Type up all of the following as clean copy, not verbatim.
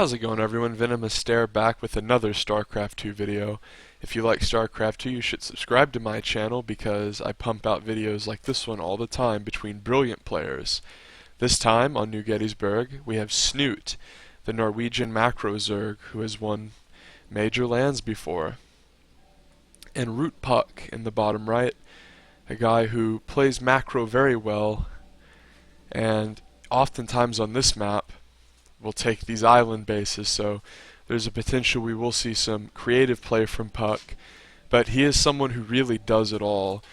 How's it going, everyone? VenomousStare back with another StarCraft 2 video. If you like StarCraft 2, you should subscribe to my channel because I pump out videos like this one all the time between brilliant players. This time, on New Gettysburg, we have Snute, the Norwegian macro Zerg who has won major lands before. And Root Puck in the bottom right, a guy who plays macro very well, and oftentimes on this map we'll take these island bases, so there's a potential we will see some creative play from Puck, but he is someone who really does it all.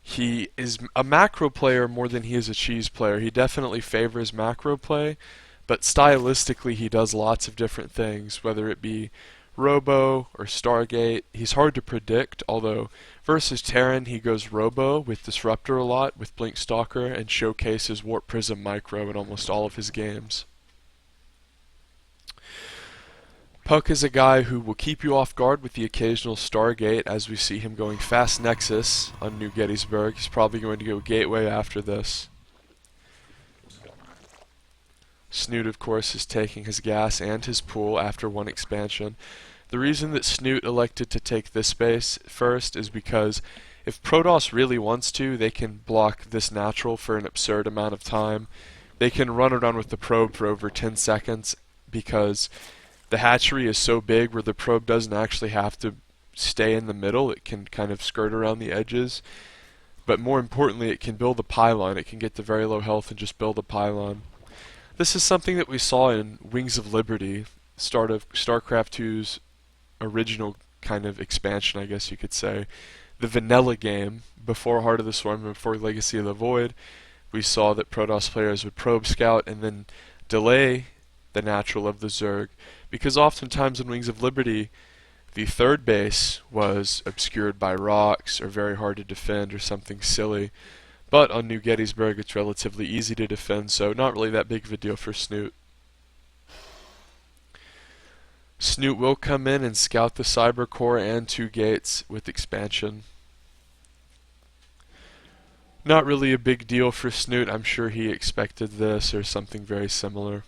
He is a macro player more than he is a cheese player. He definitely favors macro play, but stylistically he does lots of different things, whether it be Robo or Stargate. He's hard to predict, although versus Terran he goes Robo with Disruptor a lot, with Blink Stalker, and showcases Warp Prism Micro in almost all of his games. Puck is a guy who will keep you off guard with the occasional Stargate, as we see him going fast Nexus on New Gettysburg. He's probably going to go Gateway after this. Snute, of course, is taking his gas and his pool after one expansion. The reason that Snute elected to take this base first is because if Protoss really wants to, they can block this natural for an absurd amount of time. They can run around with the probe for over 10 seconds because the hatchery is so big where the probe doesn't actually have to stay in the middle. It can kind of skirt around the edges. But more importantly, it can build a pylon. It can get to very low health and just build a pylon. This is something that we saw in Wings of Liberty, start of StarCraft 2's original kind of expansion, I guess you could say. The vanilla game, before Heart of the Swarm and before Legacy of the Void, we saw that Protoss players would probe scout and then delay the natural of the Zerg, because oftentimes in Wings of Liberty the third base was obscured by rocks or very hard to defend or something silly. But on New Gettysburg it's relatively easy to defend, so not really that big of a deal for Snute. Snute will come in and scout the Cyber Core and 2 gates with expansion. Not really a big deal for Snute. I'm sure he expected this or something very similar.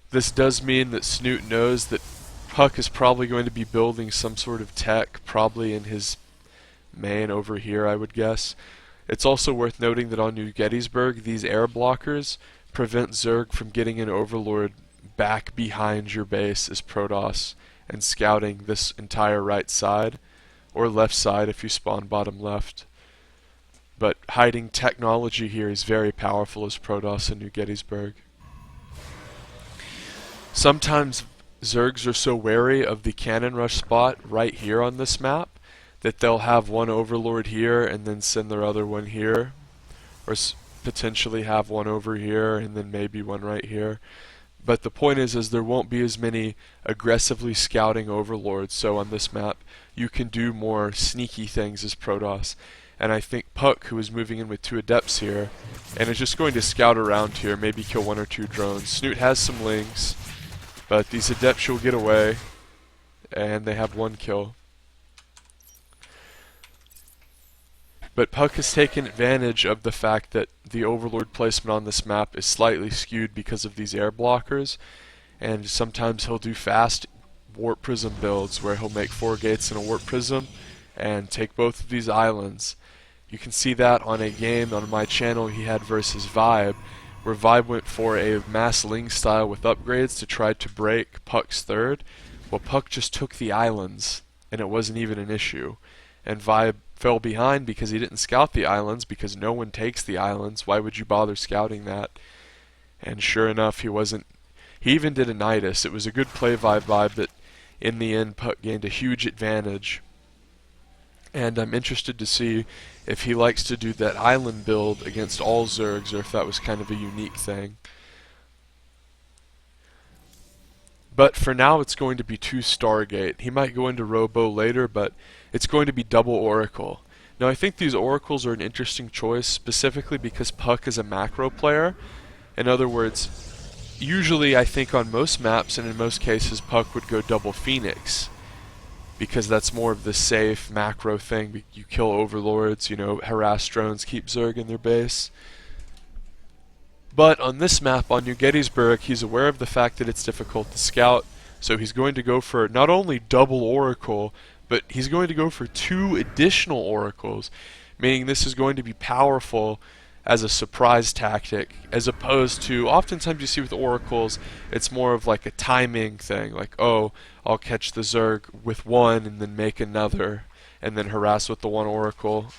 This does mean that Snute knows that Puck is probably going to be building some sort of tech, probably in his main over here, I would guess. It's also worth noting that on New Gettysburg, these air blockers prevent Zerg from getting an Overlord back behind your base as Protoss and scouting this entire right side, or left side if you spawn bottom left. But hiding technology here is very powerful as Protoss in New Gettysburg. Sometimes Zergs are so wary of the cannon rush spot right here on this map that they'll have one Overlord here and then send their other one here, or potentially have one over here and then maybe one right here. But the point is there won't be as many aggressively scouting Overlords, so on this map you can do more sneaky things as Protoss. And I think Puck, who is moving in with 2 Adepts here, and is just going to scout around here, maybe kill 1 or 2 drones. Snute has some Lings, but these Adepts will get away, and they have 1 kill. But Puck has taken advantage of the fact that the Overlord placement on this map is slightly skewed because of these air blockers, and sometimes he'll do fast Warp Prism builds where he'll make 4 gates and a Warp Prism and take both of these islands. You can see that on a game on my channel he had versus Vibe, where Vibe went for a mass Ling style with upgrades to try to break Puck's third. Well, Puck just took the islands, and it wasn't even an issue. And Vibe fell behind because he didn't scout the islands, because no one takes the islands. Why would you bother scouting that? And sure enough, he wasn't. He even did a Nidus. It was a good play Vibe, but in the end Puck gained a huge advantage. And I'm interested to see if he likes to do that island build against all Zergs, or if that was kind of a unique thing. But for now it's going to be 2 Stargate. He might go into Robo later, but it's going to be double Oracle. Now I think these Oracles are an interesting choice, specifically because Puck is a macro player. In other words, usually I think on most maps and in most cases Puck would go double Phoenix, because that's more of the safe macro thing. You kill Overlords, harass drones, keep Zerg in their base. But on this map, on New Gettysburg, he's aware of the fact that it's difficult to scout, so he's going to go for not only double Oracle, but he's going to go for 2 additional Oracles, meaning this is going to be powerful as a surprise tactic, as opposed to, oftentimes you see with Oracles, it's more of like a timing thing, like, oh, I'll catch the Zerg with 1 and then make another, and then harass with the 1 Oracle.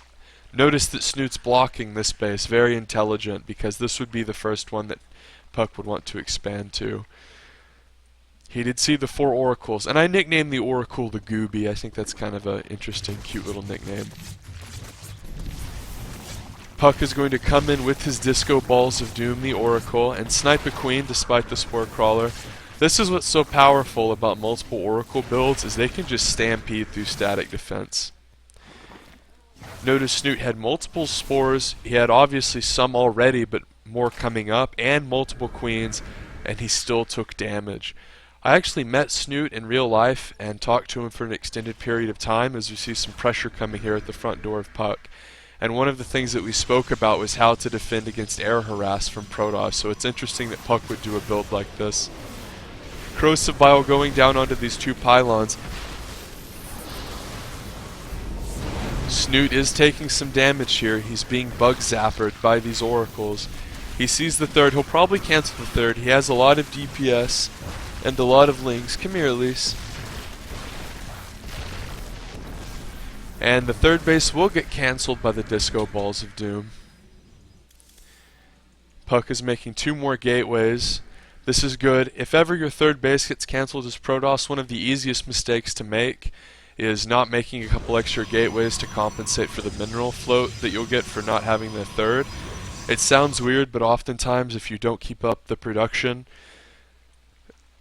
Notice that Snoot's blocking this base, very intelligent, because this would be the first one that Puck would want to expand to. He did see the 4 Oracles, and I nicknamed the Oracle the Gooby. I think that's kind of an interesting, cute little nickname. Puck is going to come in with his Disco Balls of Doom, the Oracle, and snipe a Queen despite the Spore Crawler. This is what's so powerful about multiple Oracle builds, is they can just stampede through static defense. Notice Snoot had multiple spores, he had obviously some already but more coming up, and multiple queens, and he still took damage. I actually met Snoot in real life and talked to him for an extended period of time, as you see some pressure coming here at the front door of Puck. And one of the things that we spoke about was how to defend against air harass from Protoss, so it's interesting that Puck would do a build like this. Corrosive Bile going down onto these 2 pylons. Snoot is taking some damage here. He's being bug zappered by these Oracles. He sees the 3rd. He'll probably cancel the 3rd. He has a lot of DPS and a lot of links. Come here, Elise. And the 3rd base will get cancelled by the Disco Balls of Doom. Puck is making 2 more gateways. This is good. If ever your 3rd base gets cancelled as Protoss, one of the easiest mistakes to make is not making a couple extra gateways to compensate for the mineral float that you'll get for not having the 3rd. It sounds weird, but oftentimes if you don't keep up the production,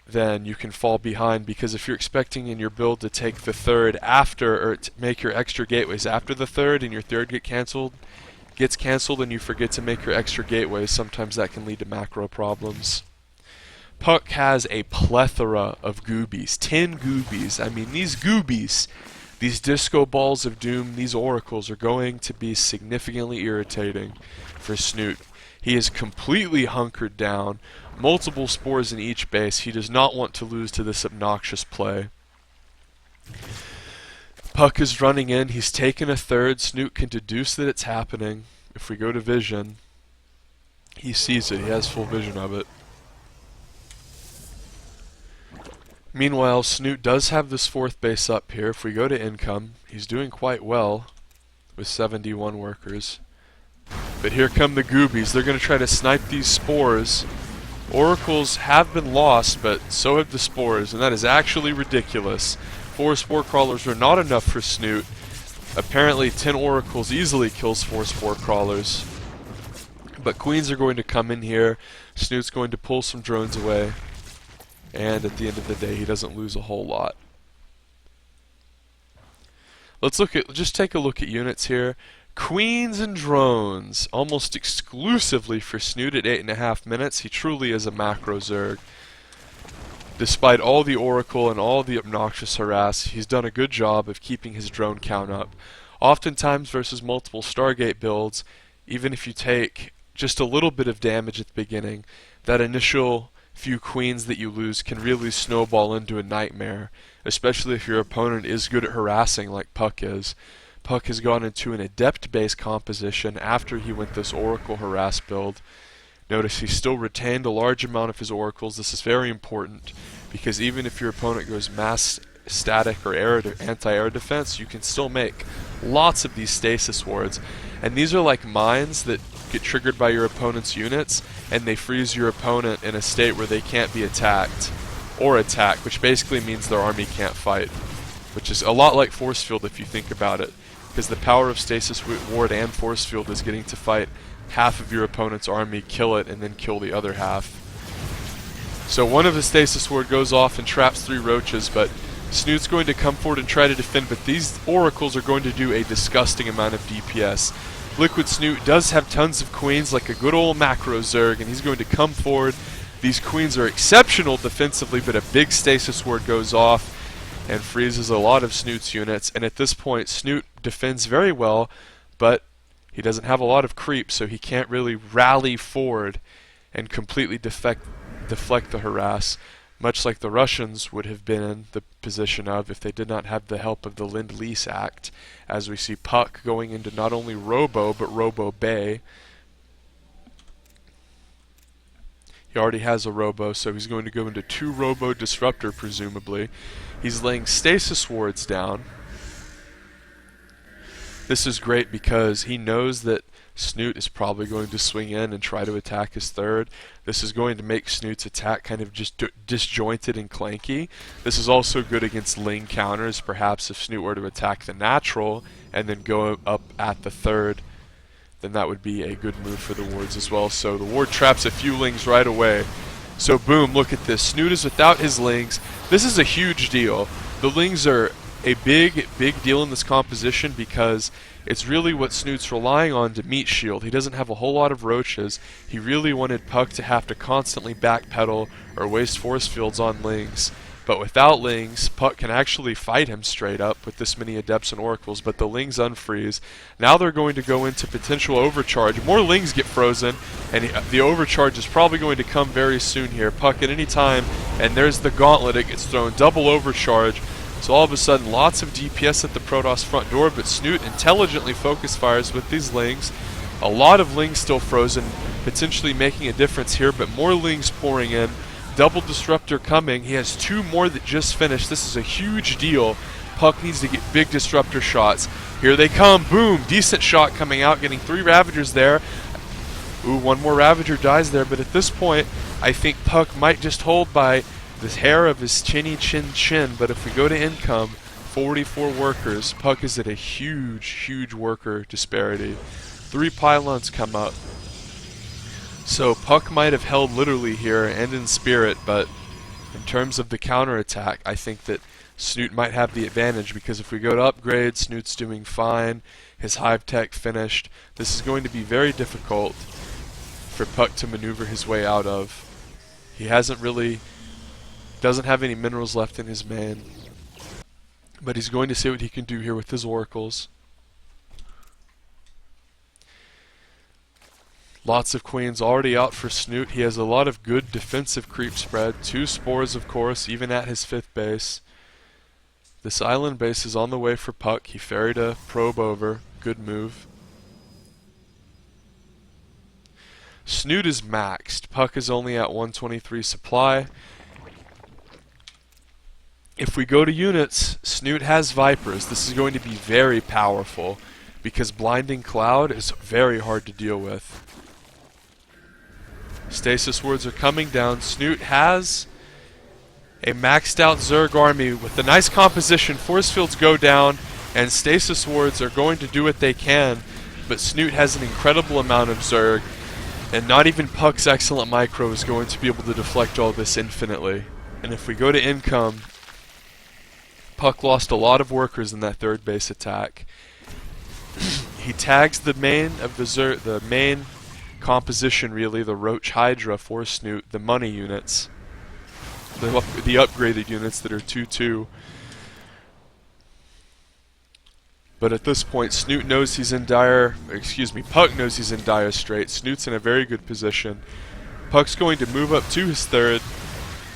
then you can fall behind, because if you're expecting in your build to take the 3rd after, or to make your extra gateways after the 3rd, and your 3rd gets cancelled and you forget to make your extra gateways, sometimes that can lead to macro problems. Puck has a plethora of goobies, 10 goobies. I mean, these goobies, these Disco Balls of Doom, these Oracles are going to be significantly irritating for Snoot. He is completely hunkered down, multiple spores in each base. He does not want to lose to this obnoxious play. Puck is running in, he's taken a 3rd. Snoot can deduce that it's happening. If we go to vision, he sees it, he has full vision of it. Meanwhile, Snoot does have this 4th base up here. If we go to income, he's doing quite well with 71 workers. But here come the goobies. They're going to try to snipe these spores. Oracles have been lost, but so have the spores, and that is actually ridiculous. 4 spore crawlers are not enough for Snoot. Apparently 10 Oracles easily kills 4 spore crawlers. But queens are going to come in here. Snoot's going to pull some drones away. And at the end of the day, he doesn't lose a whole lot. Just take a look at units here. Queens and drones, almost exclusively for Snoot at 8.5 minutes. He truly is a macro Zerg. Despite all the Oracle and all the obnoxious harass, he's done a good job of keeping his drone count up. Oftentimes versus multiple Stargate builds, even if you take just a little bit of damage at the beginning, that initial few queens that you lose can really snowball into a nightmare, especially if your opponent is good at harassing like Puck is. Puck has gone into an adept-based composition after he went this Oracle harass build. Notice he still retained a large amount of his Oracles. This is very important, because even if your opponent goes mass static or anti-air defense, you can still make lots of these stasis wards. And these are like mines that get triggered by your opponent's units, and they freeze your opponent in a state where they can't be attacked, or attack, which basically means their army can't fight, which is a lot like Force Field if you think about it, because the power of Stasis Ward and Force Field is getting to fight half of your opponent's army, kill it, and then kill the other half. So one of the Stasis Ward goes off and traps 3 roaches, but Snoot's going to come forward and try to defend, but these Oracles are going to do a disgusting amount of DPS. LiquidSnute does have tons of queens like a good old macro Zerg, and he's going to come forward. These queens are exceptional defensively, but a big Stasis Ward goes off and freezes a lot of Snoot's units, and at this point Snoot defends very well, but he doesn't have a lot of creep, so he can't really rally forward and completely deflect the harass, much like the Russians would have been in the position of if they did not have the help of the Lend-Lease Act, as we see Puck going into not only Robo, but Robo Bay. He already has a Robo, so he's going to go into 2 Robo Disruptor, presumably. He's laying Stasis Wards down. This is great because he knows that Snute is probably going to swing in and try to attack his third. This is going to make Snute's attack kind of just disjointed and clanky. This is also good against Ling counters. Perhaps if Snute were to attack the natural and then go up at the third, then that would be a good move for the wards as well. So the ward traps a few Lings right away. So boom, look at this. Snute is without his Lings. This is a huge deal. The Lings are a big deal in this composition because it's really what Snute's relying on to meet shield. He doesn't have a whole lot of roaches. He really wanted Puck to have to constantly backpedal or waste force fields on Lings. But without Lings, Puck can actually fight him straight up with this many Adepts and Oracles, but the Lings unfreeze. Now they're going to go into potential overcharge. More Lings get frozen, and the overcharge is probably going to come very soon here. Puck at any time, and there's the gauntlet. It gets thrown, double overcharge. So all of a sudden, lots of DPS at the Protoss front door, but Snute intelligently focus fires with these Lings. A lot of Lings still frozen, potentially making a difference here, but more Lings pouring in. Double Disruptor coming. He has 2 more that just finished. This is a huge deal. Puck needs to get big Disruptor shots. Here they come. Boom. Decent shot coming out, getting 3 Ravagers there. Ooh, 1 more Ravager dies there, but at this point, I think Puck might just hold by the hair of his chin. But if we go to income, 44 workers. Puck is at a huge worker disparity. 3 pylons come up. So Puck might have held literally here and in spirit, but in terms of the counterattack, I think that Snute might have the advantage, because if we go to upgrade, Snute's doing fine. His Hive Tech finished. This is going to be very difficult for Puck to maneuver his way out of. He doesn't have any minerals left in his main, but he's going to see what he can do here with his Oracles. Lots of Queens already out for Snute. He has a lot of good defensive creep spread. 2 Spores, of course, even at his 5th base. This island base is on the way for Puck. He ferried a probe over. Good move. Snute is maxed. Puck is only at 123 supply. If we go to units, Snute has Vipers. This is going to be very powerful because Blinding Cloud is very hard to deal with. Stasis Wards are coming down. Snute has a maxed out Zerg army with a nice composition. Force fields go down, and Stasis Wards are going to do what they can, but Snute has an incredible amount of Zerg, and not even Puck's excellent micro is going to be able to deflect all this infinitely. And if we go to income, Puck lost a lot of workers in that 3rd base attack. He tags the main of the main composition, really, the Roach Hydra for Snute, the money units, the upgraded units that are 2/2. But at this point, Puck knows he's in dire straits. Snute's in a very good position. Puck's going to move up to his 3rd,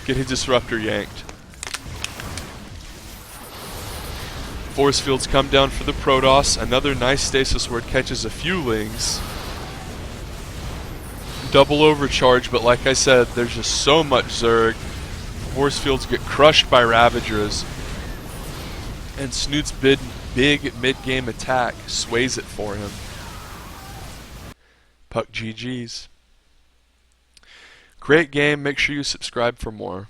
get his Disruptor yanked. Force fields come down for the Protoss. Another nice Stasis Ward catches a few Lings. Double overcharge, but like I said, there's just so much Zerg. Force fields get crushed by Ravagers, and Snute's big mid-game attack sways it for him. Puck GG's. Great game. Make sure you subscribe for more.